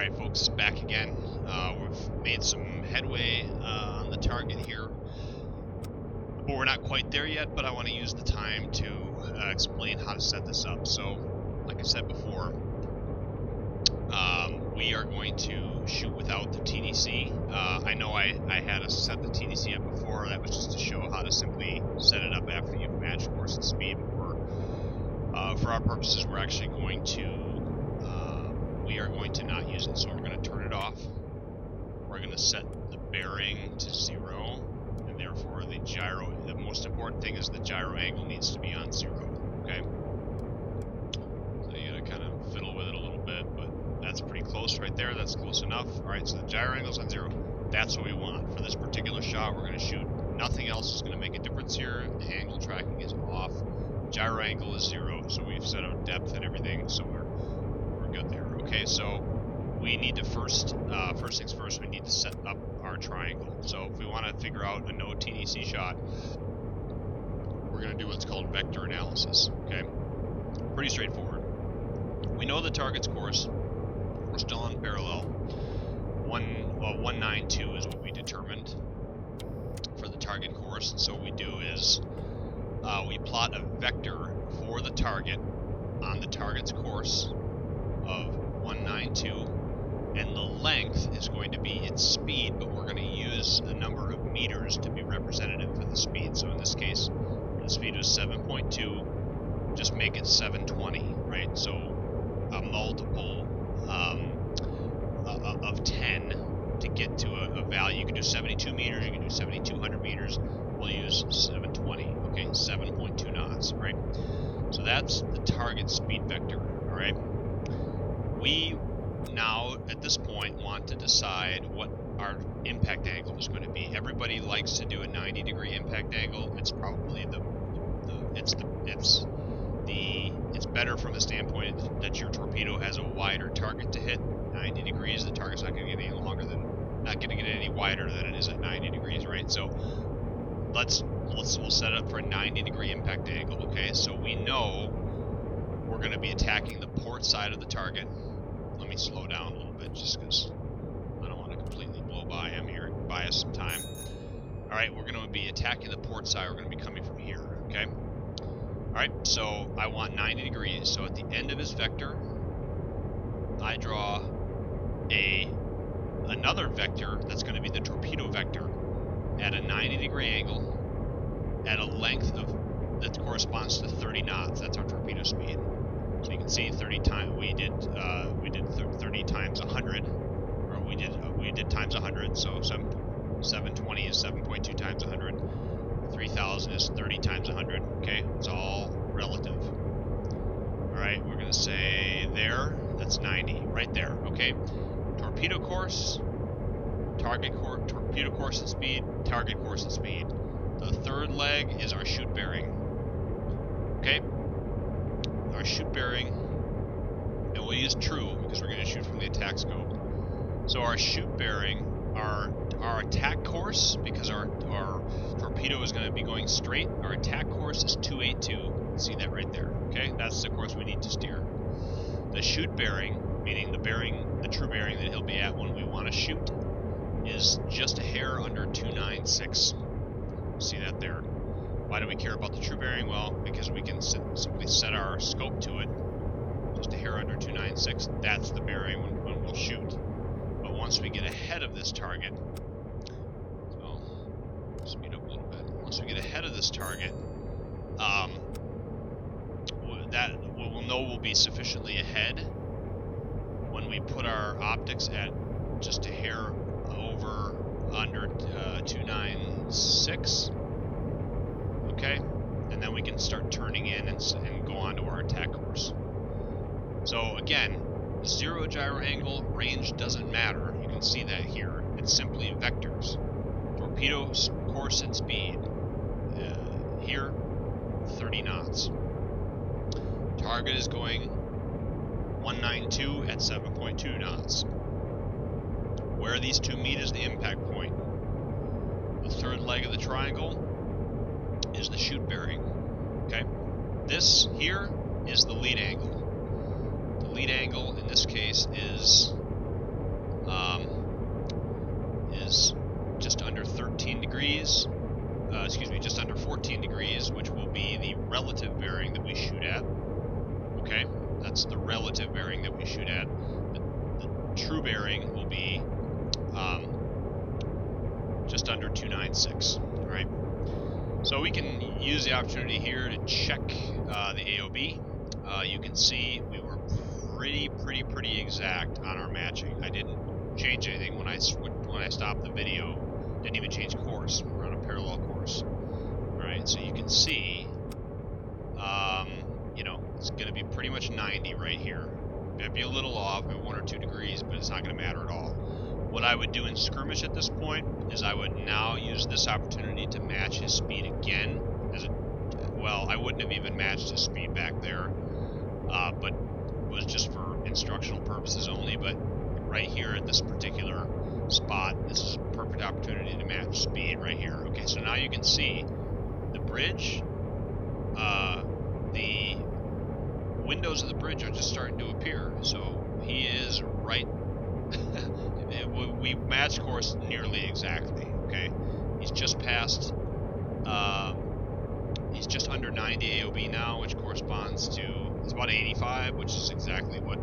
Alright folks, back again. We've made some headway on the target here. But we're not quite there yet, but I want to use the time to explain how to set this up. So, like I said before, we are going to shoot without the TDC. I know I had us set the TDC up before. That was just to show how to simply set it up after you've matched course and speed. But for our purposes, we're actually going to we are going to not use it, so we're going to turn it off. We're going to set the bearing to 0, and therefore the gyro, the most important thing is the gyro angle needs to be on 0, okay? So you gotta kind of fiddle with it a little bit, but that's pretty close right there, that's close enough. Alright, so the gyro angle's on 0, that's what we want. For this particular shot, we're going to shoot, nothing else is going to make a difference here. The angle tracking is off, gyro angle is 0, so we've set our depth and everything, so we're good there. Okay, so we need to first things first, we need to set up our triangle. So if we want to figure out a no-TDC shot, we're going to do what's called vector analysis. Okay, pretty straightforward. We know the target's course. We're still on parallel. 192 is what we determined for the target course. So what we do is we plot a vector for the target on the target's course of 192, and the length is going to be its speed, but we're going to use a number of meters to be representative for the speed. So in this case, the speed was 7.2, just make it 720, right? So a multiple of 10 to get to a value. You can do 72 meters, you can do 7,200 meters, we'll use 720, okay, 7.2 knots, right? So that's the target speed vector, all right? We now, at this point, want to decide what our impact angle is going to be. Everybody likes to do a 90-degree impact angle. It's probably it's better from the standpoint that your torpedo has a wider target to hit. 90 degrees, the target's not going to get any longer than, not going to get any wider than it is at 90 degrees, right? So we'll set it up for a 90-degree impact angle. Okay, so we know we're going to be attacking the port side of the target. Let me slow down a little bit just because I don't want to completely blow by him here, buy us some time. Alright, we're going to be attacking the port side. We're going to be coming from here, okay? Alright, so I want 90 degrees. So at the end of his vector, I draw another vector that's going to be the torpedo vector at a 90-degree angle at a length of that corresponds to 30 knots. That's our torpedo speed. So you can see 30 times we did 30 times 100, or we did times 100. So 720 is 7.2 times 100. 3000 is 30 times 100. Okay, it's all relative. All right, we're gonna say there. That's 90 right there. Okay, torpedo course, target course, torpedo course and speed, target course and speed. The third leg is our shoot bearing. Okay. Our shoot bearing, and we'll use true because we're going to shoot from the attack scope. So our shoot bearing, our attack course, because our torpedo is going to be going straight, our attack course is 282. See that right there, okay? That's the course we need to steer. The shoot bearing, meaning the true bearing that he'll be at when we want to shoot, is just a hair under 296. See that there. Why do we care about the true bearing? Well, because we can simply set our scope to it, just a hair under 296. That's the bearing when we'll shoot. But once we get ahead of this target, so speed up a little bit. Once we get ahead of this target, that we'll know we'll be sufficiently ahead when we put our optics at just a hair over under 296. Okay, and then we can start turning in and go on to our attack course. So again, 0 gyro angle, range doesn't matter. You can see that here. It's simply vectors. Torpedo course and speed. Here, 30 knots. Target is going 192 at 7.2 knots. Where these two meet is the impact point. The third leg of the triangle is the shoot bearing. Okay, this here is the lead angle. The lead angle in this case is degrees, just under 14 degrees, which will be the relative bearing that we shoot at. Okay, that's the relative bearing that we shoot at. The true bearing will be just under 296. All right. So we can use the opportunity here to check the AOB. You can see we were pretty exact on our matching. I didn't change anything when I stopped the video. Didn't even change course. We're on a parallel course. All right. So you can see, you know, it's going to be pretty much 90 right here. It'd be a little off, maybe 1 or 2 degrees, but it's not going to matter at all. What I would do in skirmish at this point is I would now use this opportunity to match his speed again. Well, I wouldn't have even matched his speed back there, but it was just for instructional purposes only. But right here at this particular spot, this is a perfect opportunity to match speed right here. Okay, so now you can see the bridge, the windows of the bridge are just starting to appear. So he is right. We match course nearly exactly. Okay, he's just past. He's just under 90 AOB now, which corresponds to, it's about 85, which is exactly what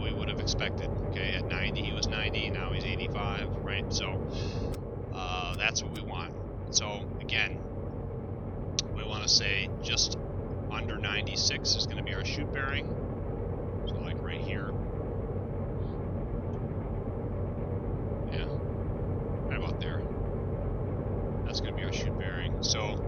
we would have expected. Okay, at 90 he was 90, now he's 85, right? So that's what we want. So again, we want to say just under 96 is going to be our shoot bearing. So like right here. Yeah, right about there. That's going to be our shoot bearing. So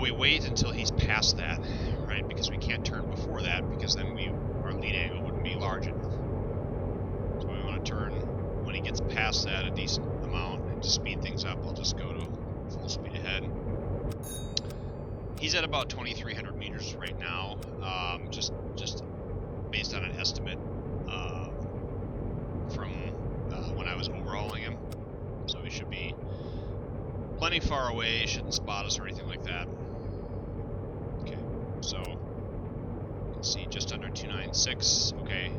we wait until he's past that, right? Because we can't turn before that, because then our lead angle wouldn't be large enough. So we want to turn when he gets past that a decent amount, and to speed things up, I'll just go to full speed ahead. He's at about 2,300 meters right now, just based on an estimate from when I was overhauling him. So he should be plenty far away, shouldn't spot us or anything like that. Okay, so you can see just under 296. Okay,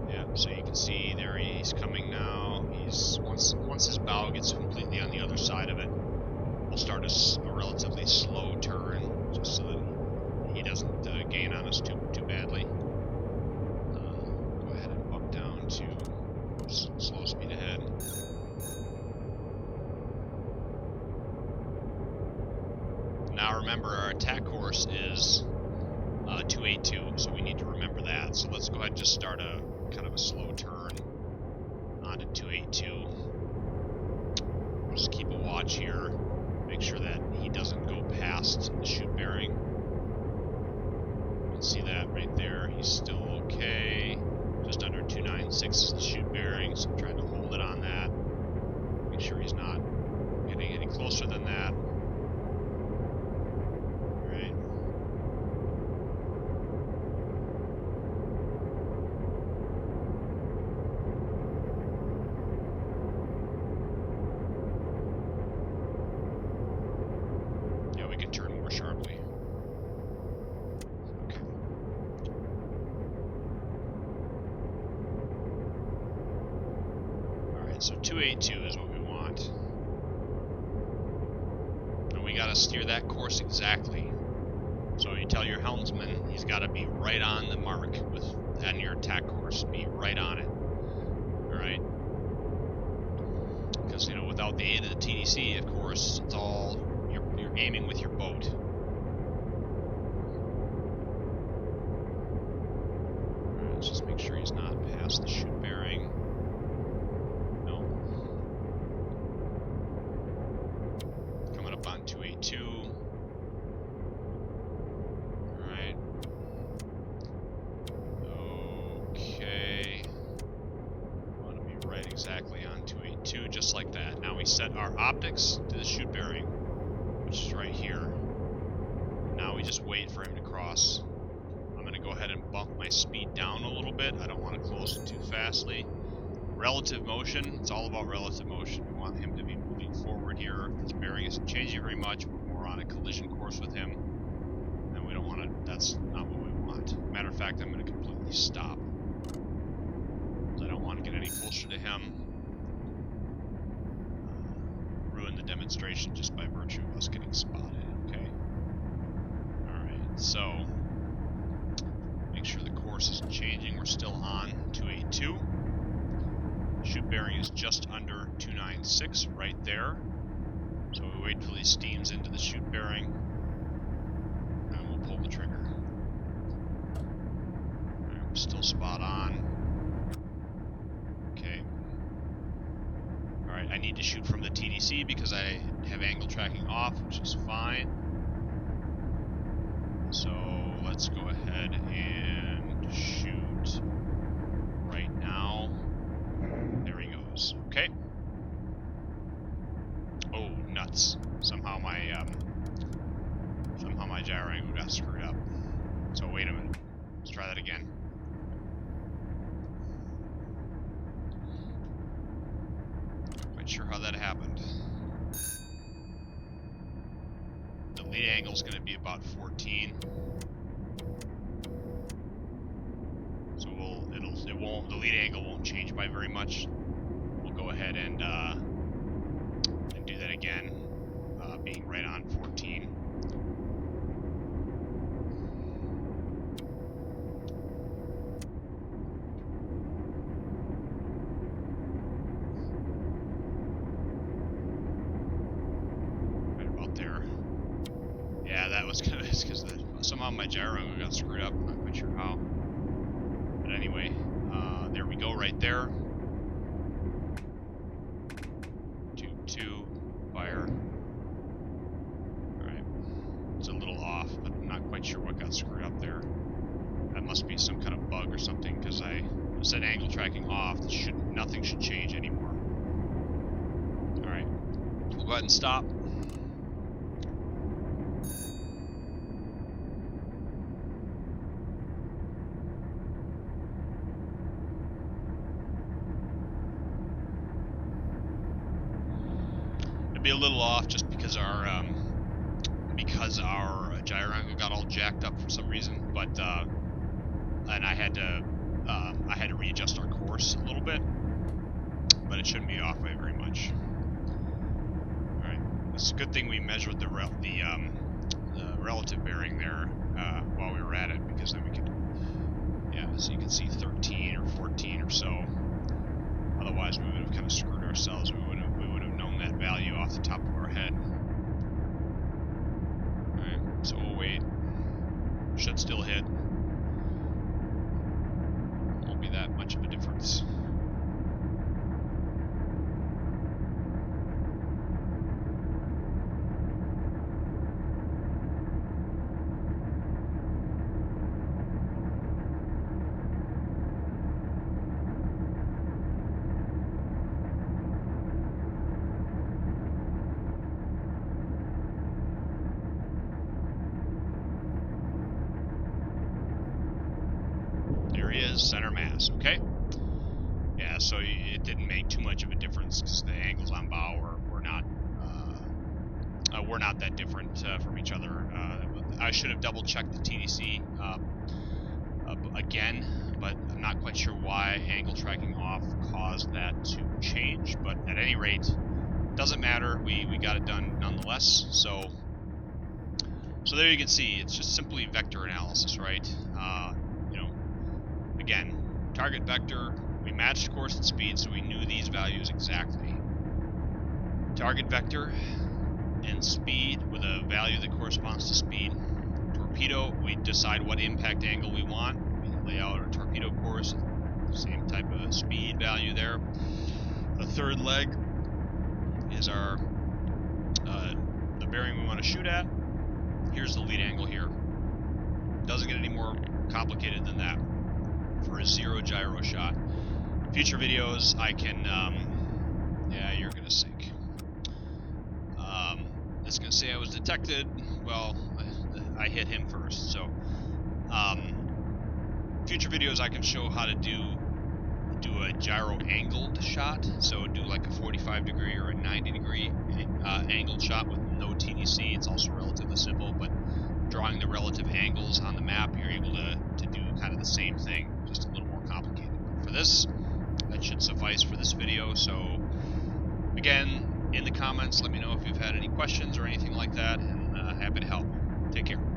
yeah. So you can see there he's coming now. He's once his bow gets completely on the other side of it, we'll start a relatively slow turn, just so that he doesn't gain on us too badly. Go ahead and bump down to slow speed ahead. Now remember, our attack course is 282, so we need to remember that. So let's go ahead and just start a kind of a slow turn onto 282. We'll just keep a watch here, make sure that he doesn't go past the shoot bearing. You can see that right there. He's still okay. Just under 296 is the shoot bearing, so I'm trying to hold it on that. Make sure he's not getting any closer than that. Alright. Yeah, we can turn more sharply. Okay. So 282 is what we want. And we gotta steer that course exactly. So you tell your helmsman he's gotta be right on the mark on your attack course. Be right on it. Alright? Because, you know, without the aid of the TDC, of course, it's all you're aiming with your boat. Alright, let's just make sure he's not past the shoot bearing. On 282. Alright. Okay. I want to be right exactly on 282, just like that. Now we set our optics to the shoot bearing, which is right here. Now we just wait for him to cross. I'm going to go ahead and bump my speed down a little bit. I don't want to close it too fastly. Relative motion, it's all about relative motion. We want him to be moving forward here. His bearing isn't changing very much. We're more on a collision course with him. And we don't want to, that's not what we want. Matter of fact, I'm going to completely stop. I don't want to get any any closer to him. Ruin the demonstration just by virtue of us getting spotted, okay? Alright, so make sure the course isn't changing. We're still on 282. Chute bearing is just under 296 right there. So we wait till he steams into the chute bearing, and we'll pull the trigger. Alright, we're still spot on. Okay. Alright, I need to shoot from the TDC because I have angle tracking off, which is fine. So let's go ahead and shoot right now. There he goes. Okay. Oh, nuts. Somehow my gyro angle got screwed up. So wait a minute. Let's try that again. Not quite sure how that happened. The lead angle is going to be about 14. So the lead angle won't change by very much. We'll go ahead and do that again, being right on 14. Right about there. Yeah, that was good. It's because somehow my gyro got screwed up. I'm not quite sure how. But anyway, there we go right there. 2-2, fire. Alright. It's a little off, but I'm not quite sure what got screwed up there. That must be some kind of bug or something, because I said angle tracking off. Nothing should change anymore. Alright. We'll go ahead and stop. Be a little off just because our gyro angle got all jacked up for some reason, but and I had to readjust our course a little bit, but it shouldn't be off by very much. All right, it's a good thing we measured the relative bearing there while we were at it, because then we could, yeah, so you can see 13 or 14 or so. Otherwise, we would have kind of screwed ourselves. We would have known that value off the top of our head. Alright, so we'll wait. Should still hit. Won't be that much of a difference. Center mass, okay? Yeah, so it didn't make too much of a difference because the angles on bow were not that different from each other. I should have double-checked the TDC again, but I'm not quite sure why angle tracking off caused that to change. But at any rate, doesn't matter. We got it done nonetheless. So there you can see it's just simply vector analysis, right? Again, target vector, we matched course and speed, so we knew these values exactly. Target vector and speed with a value that corresponds to speed. Torpedo, we decide what impact angle we want. We lay out our torpedo course, same type of speed value there. The third leg is our the bearing we want to shoot at. Here's the lead angle here. Doesn't get any more complicated than that for a zero gyro shot. Future videos, I can, yeah, you're gonna sink. It's gonna say I was detected. Well, I hit him first, so future videos I can show how to do a gyro angled shot. So do like a 45 degree or a 90 degree angled shot with no TDC. It's also relatively simple, but drawing the relative angles on the map, you're able to do kind of the same thing, just a little more complicated. But for this, I should suffice for this video. So, again, in the comments, let me know if you've had any questions or anything like that, and happy to help. Take care.